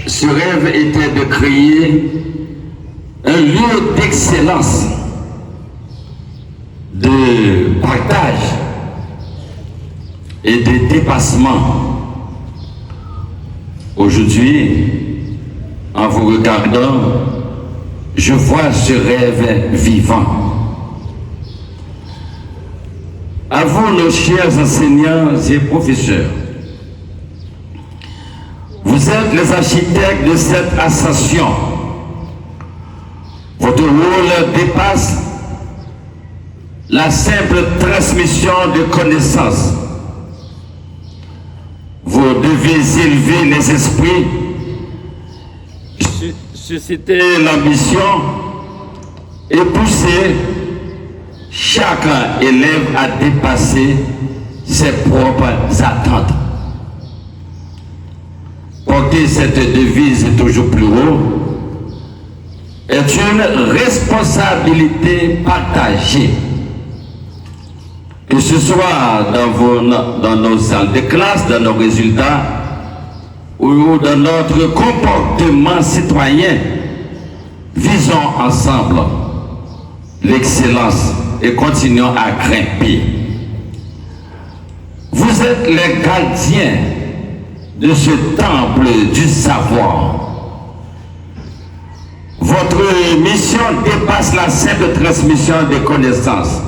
Ce rêve était de créer un lieu d'excellence, de partage et de dépassement. Aujourd'hui, en vous regardant, je vois ce rêve vivant. À vous, nos chers enseignants et professeurs, vous êtes les architectes de cette ascension. Votre rôle dépasse la simple transmission de connaissances. Vous devez élever les esprits, susciter l'ambition et pousser chaque élève à dépasser ses propres attentes. Porter cette devise toujours plus haut est une responsabilité partagée. Que ce soit dans nos salles de classe, dans nos résultats ou dans notre comportement citoyen, visons ensemble l'excellence et continuons à grimper. Vous êtes les gardiens de ce temple du savoir. Votre mission dépasse la simple transmission des connaissances.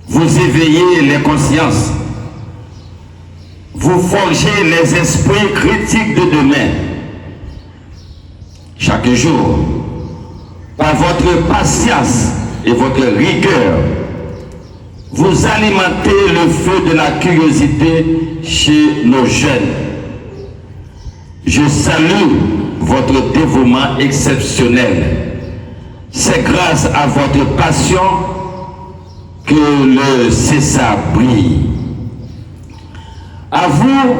Vous éveillez les consciences. Vous forgez les esprits critiques de demain. Chaque jour, par votre patience et votre rigueur, vous alimentez le feu de la curiosité chez nos jeunes. Je salue votre dévouement exceptionnel. C'est grâce à votre passion que le CESA brille. À vous,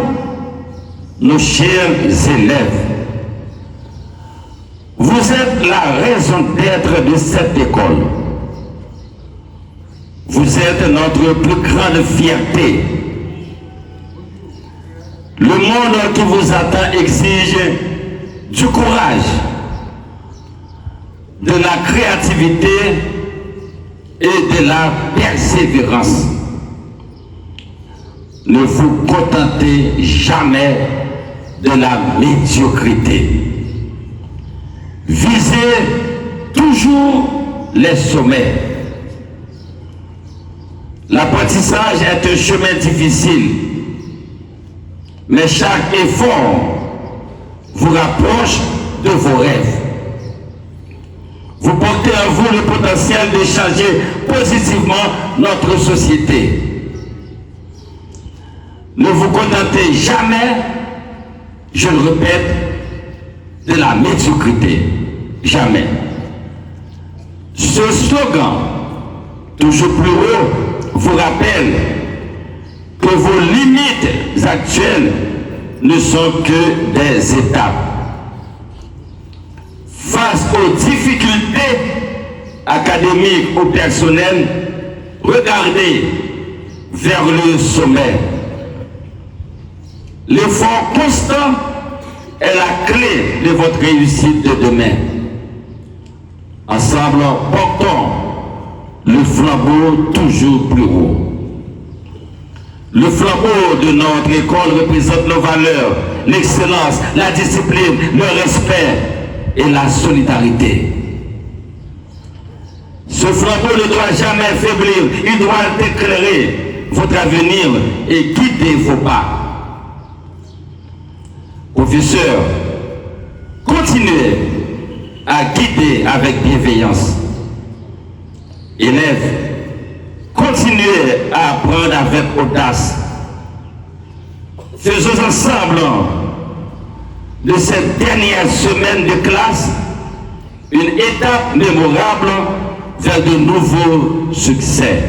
nos chers élèves, vous êtes la raison d'être de cette école. Vous êtes notre plus grande fierté. Le monde qui vous attend exige du courage, de la créativité et de la persévérance. Ne vous contentez jamais de la médiocrité. Visez toujours les sommets. L'apprentissage est un chemin difficile, mais chaque effort vous rapproche de vos rêves. Vous portez en vous le potentiel de changer positivement notre société. Ne vous contentez jamais, je le répète, de la médiocrité. Jamais. Ce slogan, toujours plus haut, vous rappelle que vos limites actuelles ne sont que des étapes. Face aux difficultés académiques ou personnelles, regardez vers le sommet. L'effort constant est la clé de votre réussite de demain. Ensemble, portons le flambeau toujours plus haut. Le flambeau de notre école représente nos valeurs, l'excellence, la discipline, le respect et la solidarité. Ce flambeau ne doit jamais faiblir, il doit éclairer votre avenir et guider vos pas. Professeurs, continuez à guider avec bienveillance. Élèves, continuez à apprendre avec audace. Faisons ensemble de cette dernière semaine de classe une étape mémorable vers de nouveaux succès.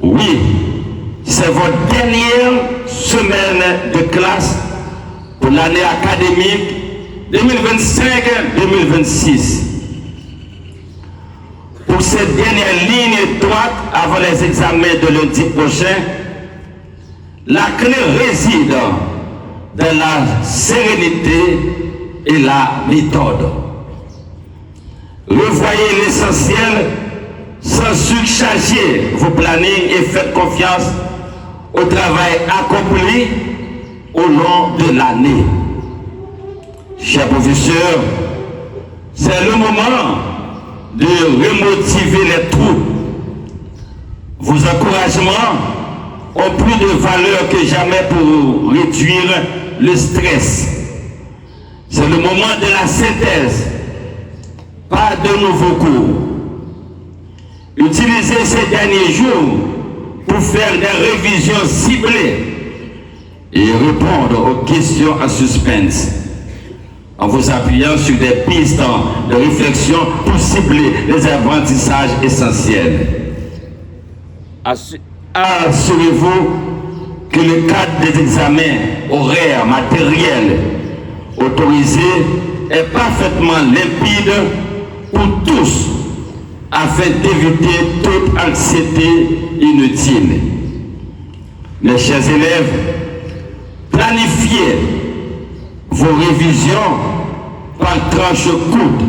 Oui, c'est votre dernière semaine de classe pour l'année académique 2025-2026. Pour cette dernière ligne droite avant les examens de lundi prochain, la clé réside dans la sérénité et la méthode. Revoyez l'essentiel sans surcharger vos plannings et faites confiance au travail accompli au long de l'année. Chers professeurs, c'est le moment de remotiver les troupes. Vos encouragements ont plus de valeur que jamais pour réduire le stress. C'est le moment de la synthèse, pas de nouveaux cours. Utilisez ces derniers jours pour faire des révisions ciblées et répondre aux questions en suspense, en vous appuyant sur des pistes de réflexion pour cibler les apprentissages essentiels. Assurez-vous que le cadre des examens horaires, matériels autorisés est parfaitement limpide pour tous afin d'éviter toute anxiété inutile. Mes chers élèves, planifiez vos révisions par tranches courtes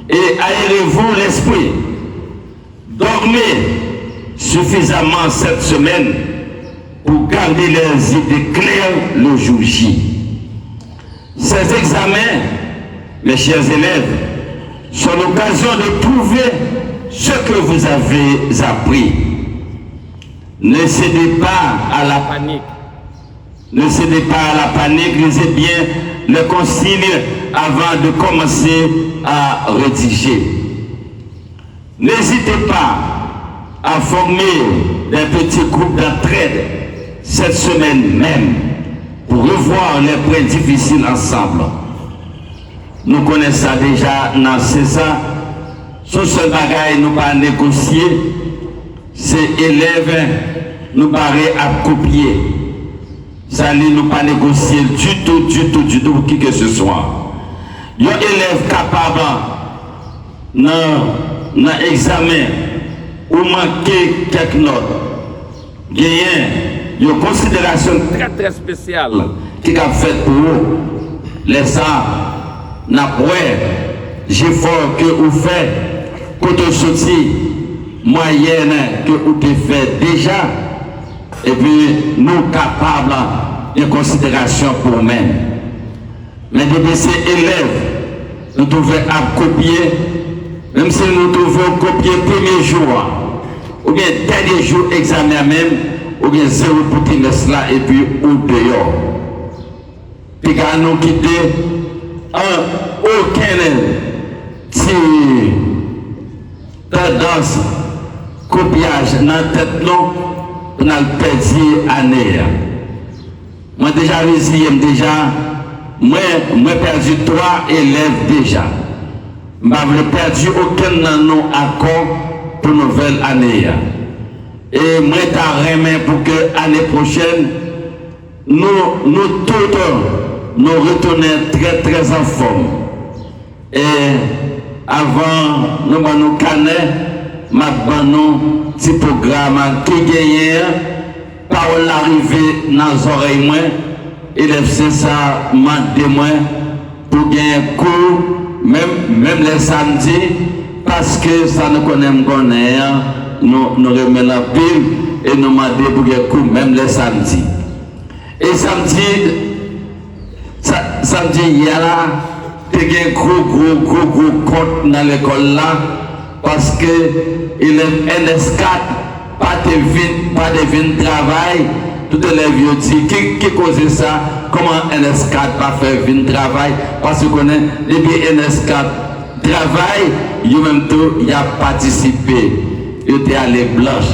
et aérez-vous l'esprit. Dormez suffisamment cette semaine pour garder les idées claires le jour J. Ces examens, mes chers élèves, sont l'occasion de prouver ce que vous avez appris. Ne cédez pas à la panique. Ne cédez pas à la panique, lisez bien les consignes avant de commencer à rédiger. N'hésitez pas à former des petits groupes d'entraide cette semaine même pour revoir les points difficiles ensemble. Nous connaissons ça déjà dans César. Ce seul bagage nous pas négocier, c'est élèves nous paraît à copier. Ça ne nous pas négocier du tout pour qui que ce soit. Il y a un élève capable dans l'examen ou manquer quelques notes. Il y a une considération très spéciale qui a fait pour vous. Les ça, n'a pas j'effort que vous faites, que vous sorti moyenne que vous avez fait déjà, et puis nous capables de considération pour nous-mêmes. Mais depuis ces élèves, nous devons copier, même si nous devons copier le premier jour, ou bien dernier jour examen même, ou bien zéro pour trimestre là, et puis ou dehors. Puis quand nous quitter, aucun tendance, copiage dans la tête, non, pour nous perdre année. Moi déjà résilié, moi perdu 3 élèves déjà. Je n'ai perdu aucun dans nos accords pour nouvelle année. Et moi je remis pour que l'année prochaine, nous tous, nous retournions très en forme. Et avant, nous connaissons un petit programme qui gagne par l'arrivée dans les oreilles moins. Élève c'est ça, de moi pour gagner un cours, même les samedis, parce que ça nous connaît, nous remettons la pile et nous demandons pour gagner un cours, même les samedis. Et samedi, il y a là, il y a un gros compte dans l'école là, parce que élève NS4, pas de vin travail. Tout élève dit qui cause ça, comment NS4 pas faire vin travail, parce que connaît depuis NS4 travail, il même tout il a participé, il était allé blanche.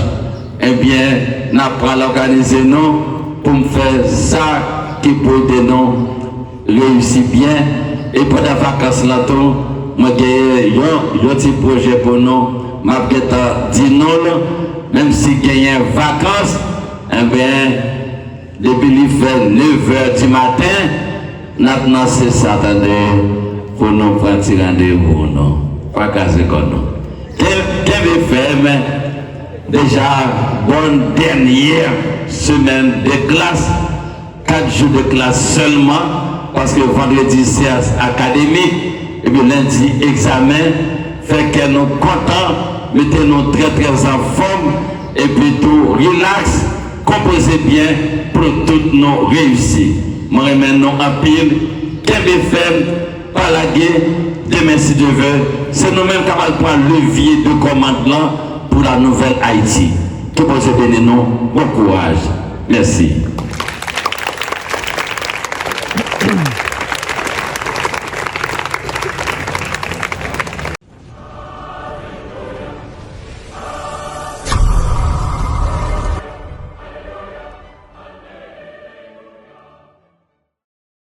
Eh bien, n'a pas l'organiser nous pour me faire ça qui peut nous réussir bien. Et pour les vacances là tout, moi j'ai un petit projet pour nous, m'a dit non, même si il y a vacances. Eh bien, depuis il fait 9h du matin, maintenant c'est ça, attendez, pour nous prendre rendez-vous, non? Pas casser comme nous. Qu'est-ce que fait, mais déjà, bonne dernière semaine de classe, 4 jours de classe seulement, parce que vendredi c'est académique, et puis lundi examen, fait que nous contents, mettez-nous très très en forme, et puis tout relax, composez bien pour toutes nos réussites. Moi remets nous en pile, KBFM, pas la guerre, demain si Dieu veut, c'est nous-mêmes qui allons prendre le levier de commandement pour la nouvelle Haïti. Que vous bien nous, bon courage. Merci.